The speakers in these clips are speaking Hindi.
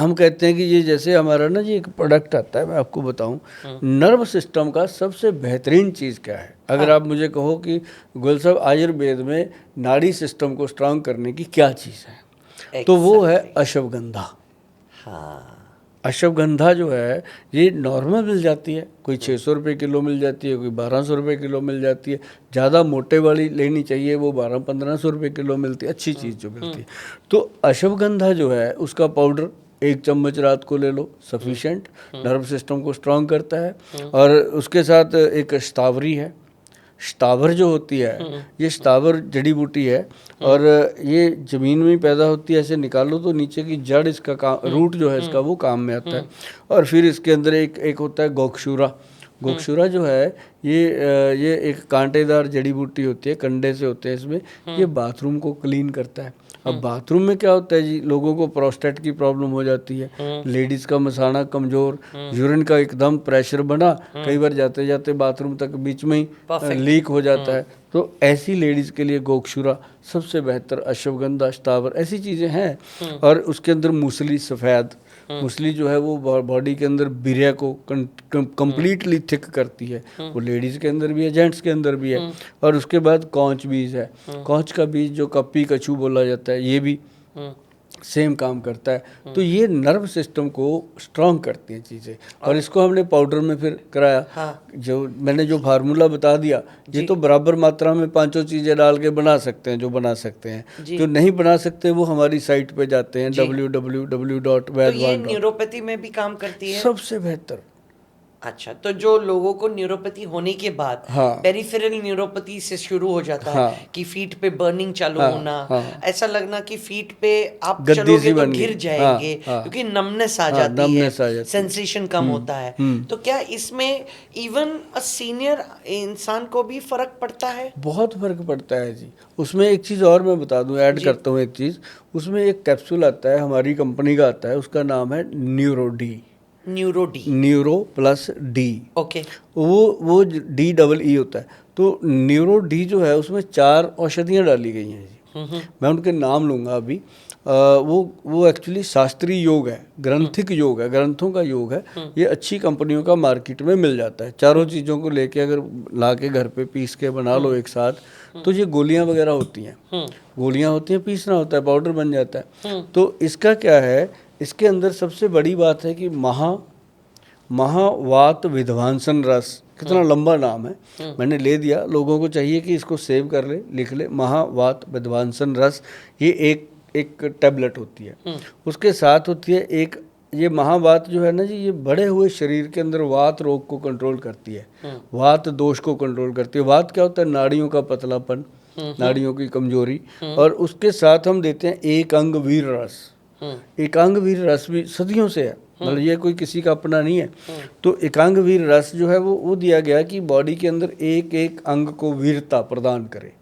हम कहते हैं कि ये जैसे हमारा ना जी एक प्रोडक्ट आता है, मैं आपको बताऊं, नर्व सिस्टम का सबसे बेहतरीन चीज़ क्या है। अगर आप मुझे कहो कि गोयल साहब आयुर्वेद में नाड़ी सिस्टम को स्ट्रांग करने की क्या चीज़ है, तो वो है अश्वगंधा। हाँ, अश्वगंधा जो है ये नॉर्मल मिल जाती है, कोई 600 रुपये किलो मिल जाती है, कोई 1200 रुपये किलो मिल जाती है। ज़्यादा मोटे वाली लेनी चाहिए वो 1200-1500 रुपये किलो मिलती है, अच्छी चीज़ जो मिलती है। तो अश्वगंधा जो है उसका पाउडर 1 चम्मच रात को ले लो, सफिशेंट, नर्व सिस्टम को स्ट्रांग करता है। और उसके साथ एक शतावरी है, शतावर जो होती है, ये शतावर जड़ी बूटी है और ये ज़मीन में ही पैदा होती है। ऐसे निकालो तो नीचे की जड़ इसका काम, रूट जो है इसका वो काम में आता है। और फिर इसके अंदर एक होता है गोक्षूरा। गोक्षूरा जो है ये एक कांटेदार जड़ी बूटी होती है, कंडे से होते हैं इसमें। ये बाथरूम को क्लीन करता है। अब बाथरूम में क्या होता है जी, लोगों को प्रोस्टेट की प्रॉब्लम हो जाती है, लेडीज़ का मसाना कमज़ोर, यूरिन का एकदम प्रेशर बना, कई बार जाते जाते बाथरूम तक बीच में ही लीक हो जाता है। तो ऐसी लेडीज़ के लिए गोक्षूरा सबसे बेहतर, अश्वगंधा, शतावर, ऐसी चीज़ें हैं। और उसके अंदर मूसली सफ़ेद, मूसली जो है वो बॉडी के अंदर बिरिया को कंप्लीटली थिक करती है। वो लेडीज़ के अंदर भी है, जेंट्स के अंदर भी है। और उसके बाद कौच बीज है, कौच का बीज जो कप्पी कछू बोला जाता है, ये भी सेम काम करता है। तो ये नर्व सिस्टम को स्ट्रांग करती हैं चीज़ें। और इसको हमने पाउडर में फिर कराया। हाँ। जो मैंने जो फार्मूला बता दिया, ये तो बराबर मात्रा में 5 चीज़ें डाल के बना सकते हैं, जो बना सकते हैं। जो नहीं बना सकते वो हमारी साइट पे जाते हैं, www.vaidwan. तो ये न्यूरोपैथी में भी काम करती है? सबसे बेहतर। अच्छा, तो जो लोगों को न्यूरोपैथी होने के बाद पेरिफेरल न्यूरोपैथी से शुरू हो जाता है कि फीट पे बर्निंग चालू होना, ऐसा लगना कि फीट पे आप चलोगे तो गिर जाएंगे, क्योंकि नमनेस आ जाती है, सेंसेशन कम होता है। तो क्या इसमें इवन सीनियर इंसान को भी फर्क पड़ता है? बहुत फर्क पड़ता है जी। उसमें एक चीज़ और मैं बता दूं, ऐड करता हूँ एक चीज़। उसमें एक कैप्सूल आता है, हमारी कंपनी का आता है, उसका नाम है neuro D. Neuro plus D. Okay. वो DEE होता है। तो न्यूरो डी जो है उसमें 4 औषधियाँ डाली गई हैं जी। मैं उनके नाम लूँगा अभी। वो एक्चुअली शास्त्रीय योग है, ग्रंथिक योग है, ग्रंथों का योग है। ये अच्छी कंपनियों का मार्केट में मिल जाता है। चारों चीज़ों को लेके अगर ला के घर पे पीस के बना लो एक साथ, तो ये गोलियां वगैरह होती हैं, गोलियां होती हैं, पीसना होता है, पाउडर बन जाता है। तो इसका क्या है, इसके अंदर सबसे बड़ी बात है कि महावात विध्वंसन रस, कितना लंबा नाम है, मैंने ले दिया। लोगों को चाहिए कि इसको सेव कर ले, लिख ले, महावात विध्वंसन रस। ये एक टैबलेट होती है। उसके साथ होती है एक, ये महावात जो है ना जी, ये बढ़े हुए शरीर के अंदर वात रोग को कंट्रोल करती है, वात दोष को कंट्रोल करती है। वात क्या होता है, नाड़ियों का पतलापन, नाड़ियों की कमजोरी। और उसके साथ हम देते हैं एक अंग वीर रस। एकांग वीर रस भी सदियों से है, मतलब ये कोई किसी का अपना नहीं है। तो एकांग वीर रस जो है वो दिया गया कि बॉडी के अंदर एक एक अंग को वीरता प्रदान करे।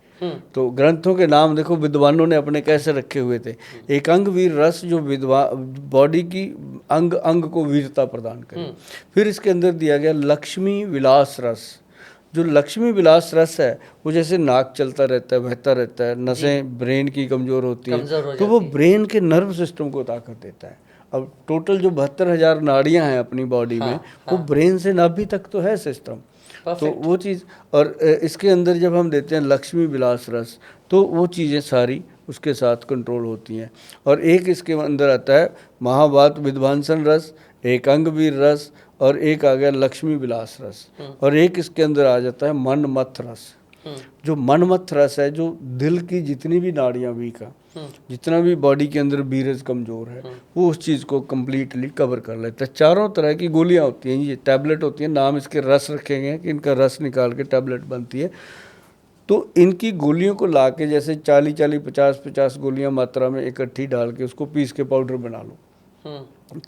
तो ग्रंथों के नाम देखो विद्वानों ने अपने कैसे रखे हुए थे। एकांग वीर रस जो बॉडी की अंग अंग को वीरता प्रदान करे। फिर इसके अंदर दिया गया लक्ष्मी विलास रस। जो लक्ष्मी विलास रस है वो जैसे नाक चलता रहता है, बहता रहता है, नसें ब्रेन की कमज़ोर होती है, तो वो ब्रेन के नर्व सिस्टम को ताकत देता है। अब टोटल जो 72,000 नाड़ियाँ हैं अपनी बॉडी में, वो ब्रेन से नाभि तक तो है सिस्टम। तो वो चीज़, और इसके अंदर जब हम देते हैं लक्ष्मी विलास रस, तो वो चीज़ें सारी उसके साथ कंट्रोल होती हैं। और एक इसके अंदर आता है महावात विध्वंसन रस, एक अंगवीर रस, और एक आ गया लक्ष्मी विलास रस, और एक इसके अंदर आ जाता है मनमथ रस। जो मनमथ रस है, जो दिल की जितनी भी नाड़ियाँ वीक है, जितना भी बॉडी के अंदर बीरज कमज़ोर है, वो उस चीज़ को कम्प्लीटली कवर कर लेता है। 4 तरह की गोलियाँ होती हैं, ये टैबलेट होती हैं, नाम इसके रस रखे गए हैं कि इनका रस निकाल के टैबलेट बनती है। तो इनकी गोलियों को ला के जैसे 40-40, 50-50 गोलियाँ मात्रा में इकट्ठी डाल के उसको पीस के पाउडर बना लो।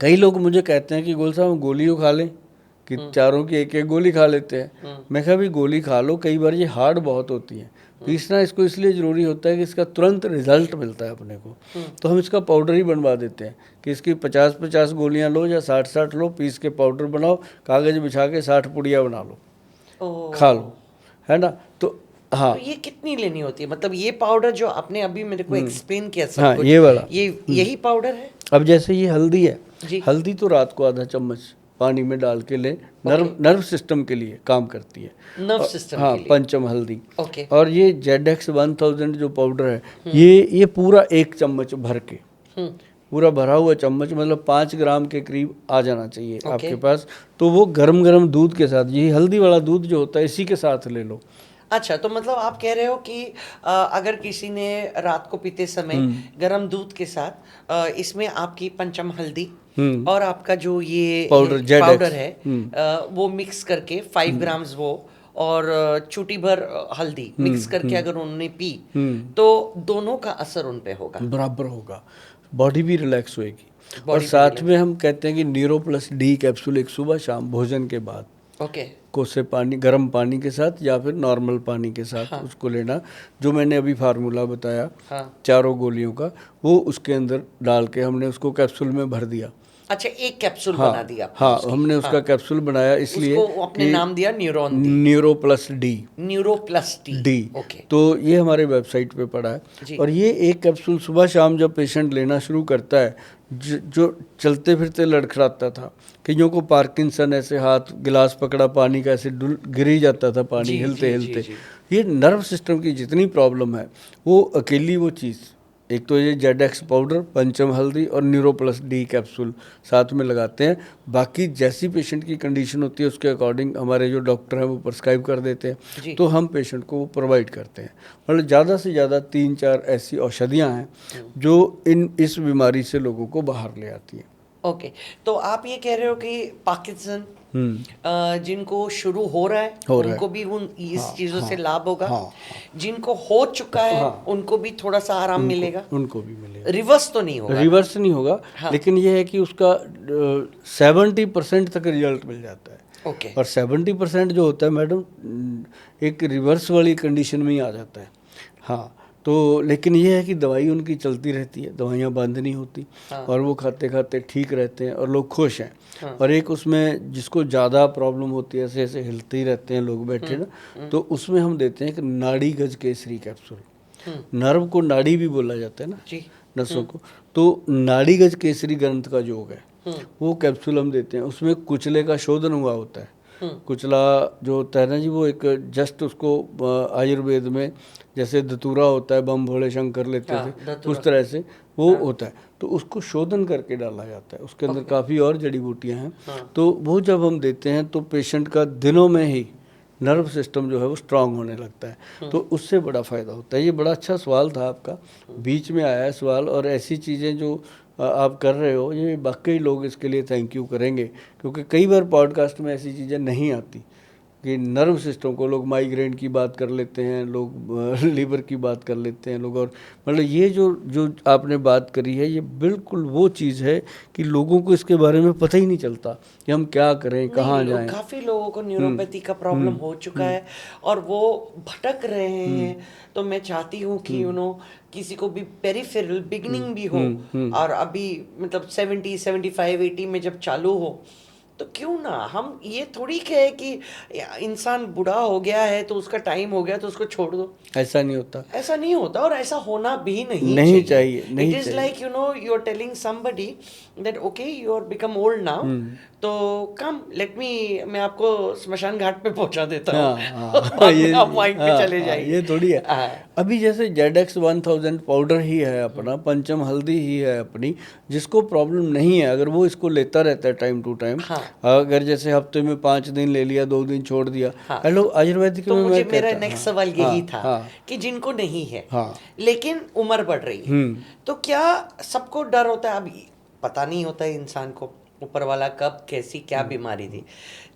कई लोग मुझे कहते हैं कि गोल साहब गोलियों खा लें, कि चारों की एक एक गोली खा लेते हैं। मैं कहा भी गोली खा लो, कई बार ये हार्ड बहुत होती है, पीसना इसको इसलिए ज़रूरी होता है कि इसका तुरंत रिजल्ट मिलता है अपने को। तो हम इसका पाउडर ही बनवा देते हैं कि इसकी 50-50 गोलियां लो या 60-60 लो, पीस के पाउडर बनाओ, कागज़ बिछा के 60 पुड़िया बना लो, खा लो, है ना। तो हाँ। तो ये कितनी लेनी होती है, मतलब ये पाउडर जो आपने अभी मेरे को एक्सप्लेन किया सब हाँ, कुछ, ये वाला ये यही पाउडर है? अब जैसे ये हल्दी है, जी। हल्दी तो रात को आधा चम्मच पानी में डाल के ले, नर्व सिस्टम के लिए काम करती है, नर्व सिस्टम हाँ, के लिए। पंचम हल्दी। ओके। और ये ZX 1000 जो पाउडर है, ये पूरा 1 चम्मच भर के, पूरा भरा हुआ चम्मच, मतलब 5 ग्राम के करीब आ जाना चाहिए आपके पास। तो वो गरम गरम दूध के साथ, यही हल्दी वाला दूध जो होता है, इसी के साथ ले लो। अच्छा, तो मतलब आप कह रहे हो कि अगर किसी ने रात को पीते समय गरम दूध के साथ इसमें आपकी पंचम हल्दी और आपका जो ये पाउडर है वो मिक्स करके 5 ग्राम्स वो और चुटी भर हल्दी मिक्स करके अगर उन्होंने पी तो दोनों का असर उन पे होगा, बराबर होगा, बॉडी भी रिलैक्स होएगी। और साथ में हम कहते हैं कि न्यूरो प्लस डी कैप्सूल एक सुबह शाम भोजन के बाद ओके कोसे पानी, गर्म पानी के साथ या फिर नॉर्मल पानी के साथ उसको लेना, जो मैंने अभी फार्मूला बताया 4 गोलियों का, वो उसके अंदर डाल के हमने उसको कैप्सूल में भर दिया। अच्छा, एक कैप्सूल बना दिया? हाँ, हमने उसका कैप्सूल बनाया इसलिए उसको अपने नाम दिया neuro plus D. Neuro plus D. Okay. तो ये हमारे वेबसाइट पे पड़ा है। और ये एक कैप्सूल सुबह शाम जब पेशेंट लेना शुरू करता है, जो चलते फिरते लड़खड़ाता था, कईयों को पार्किंसन, ऐसे हाथ गिलास पकड़ा पानी का ऐसे गिर ही जाता था पानी हिलते हिलते, ये नर्व सिस्टम की जितनी प्रॉब्लम है वो अकेली वो चीज़, एक तो ये ZX पाउडर, पंचम हल्दी और न्यूरो प्लस डी कैप्सूल साथ में लगाते हैं। बाकी जैसी पेशेंट की कंडीशन होती है उसके अकॉर्डिंग हमारे जो डॉक्टर हैं वो प्रिस्क्राइब कर देते हैं, तो हम पेशेंट को वो प्रोवाइड करते हैं। मतलब ज़्यादा से ज़्यादा 3-4 ऐसी औषधियाँ हैं जो इस बीमारी से लोगों को बाहर ले आती हैं। ओके, तो आप ये कह रहे हो कि पार्किंसन जिनको शुरू हो रहा है उनको भी उन इस चीज़ों से लाभ होगा, जिनको हो चुका है उनको भी थोड़ा सा आराम मिलेगा, उनको भी मिलेगा। रिवर्स तो नहीं होगा? रिवर्स नहीं होगा, लेकिन यह है कि उसका 70% तक रिजल्ट मिल जाता है। ओके। और 70% जो होता है मैडम, एक रिवर्स वाली कंडीशन में ही आ जाता है। हाँ, तो लेकिन ये है कि दवाई उनकी चलती रहती है, दवाइयाँ बंद नहीं होती, और वो खाते खाते ठीक रहते हैं और लोग खुश हैं। और एक उसमें जिसको ज़्यादा प्रॉब्लम होती है, ऐसे ऐसे हिलते ही रहते हैं लोग बैठे ना, तो उसमें हम देते हैं कि नाड़ी गज केसरी कैप्सूल। नर्व को नाड़ी भी बोला जाता है ना, नसों को, तो नाड़ी गज केसरी ग्रंथ का योग है, वो कैप्सूल हम देते हैं। उसमें कुचले का शोधन हुआ होता है। कुचला जो होता है ना जी, वो एक जस्ट उसको आयुर्वेद में जैसे धतूरा होता है, बम भोले शंकर लेते थे, उस तरह से वो होता है, तो उसको शोधन करके डाला जाता है। उसके अंदर काफ़ी और जड़ी बूटियाँ हैं, तो वो जब हम देते हैं तो पेशेंट का दिनों में ही नर्व सिस्टम जो है वो स्ट्रांग होने लगता है, तो उससे बड़ा फ़ायदा होता है। ये बड़ा अच्छा सवाल था आपका, बीच में आया है सवाल, और ऐसी चीज़ें जो आप कर रहे हो, ये वाकई लोग इसके लिए थैंक यू करेंगे, क्योंकि कई बार पॉडकास्ट में ऐसी चीज़ें नहीं आती कि नर्व सिस्टम को लोग माइग्रेन की बात कर लेते हैं, लोग लीवर की बात कर लेते हैं लोग, और मतलब ये जो आपने बात करी है, ये बिल्कुल वो चीज़ है कि लोगों को इसके बारे में पता ही नहीं चलता कि हम क्या करें, कहाँ जाएं। काफ़ी लोगों को न्यूरोपैथी का प्रॉब्लम हो चुका है और वो भटक रहे हैं, तो मैं चाहती हूँ कि किसी को भी पेरिफेरल बिगनिंग भी हो, और अभी मतलब 70, 75, 80 में जब चालू हो, तो क्यों ना हम, ये थोड़ी है कि इंसान बूढ़ा हो गया है तो उसका टाइम हो गया तो उसको छोड़ दो, ऐसा नहीं होता, ऐसा नहीं होता, और ऐसा होना भी नहीं चाहिए। It is like you are telling somebody that okay you are become old now, तो कम लेट मी, मैं आपको स्मशान घाट पे पहुंचा देता हूँ, ये आप वाइट पे चले जाइए। ये थोड़ी है। अभी जैसे ZX 1000 पाउडर ही है अपना, पंचम हल्दी ही है अपनी, जिसको प्रॉब्लम नहीं है, अगर वो इसको लेता रहता है टाइम टू टाइम, अगर जैसे हफ्ते में 5 दिन ले लिया, 2 दिन छोड़ दिया, हेलो आयुर्वेदिक में मुझे मेरा नेक्स्ट सवाल यही था कि जिनको नहीं है लेकिन उम्र बढ़ रही है, तो क्या सबको डर होता है? अभी पता नहीं होता है इंसान को ऊपर वाला कब कैसी क्या बीमारी दी,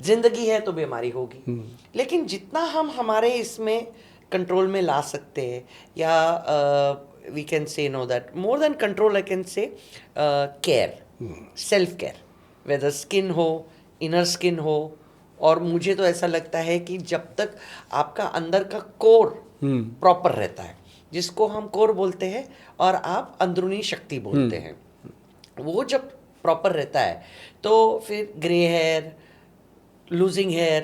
जिंदगी है तो बीमारी होगी, लेकिन जितना हम हमारे इसमें कंट्रोल में ला सकते हैं, या we can say no that more than control, I can say care, self care, whether skin हो, इनर स्किन हो, और मुझे तो ऐसा लगता है कि जब तक आपका अंदर का कोर प्रॉपर रहता है, जिसको हम कोर बोलते हैं और आप अंदरूनी शक्ति बोलते हैं, वो जब प्रॉपर रहता है तो फिर ग्रे हेयर, लूजिंग हेयर,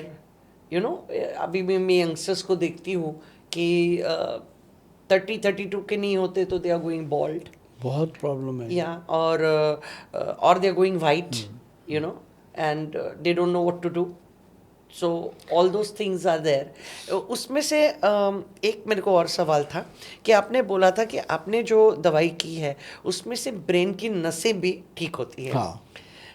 अभी भी मैं यंगस्टर्स को देखती हूँ कि 30-32 के नहीं होते तो दे आर गोइंग बॉल्ड, बहुत प्रॉब्लम है। या और they are going white, you know, and they don't know what to do, so all those things are there. उसमें से एक मेरे को और सवाल था कि आपने बोला था कि आपने जो दवाई की है उसमें से ब्रेन की नसें भी ठीक होती है। हाँ,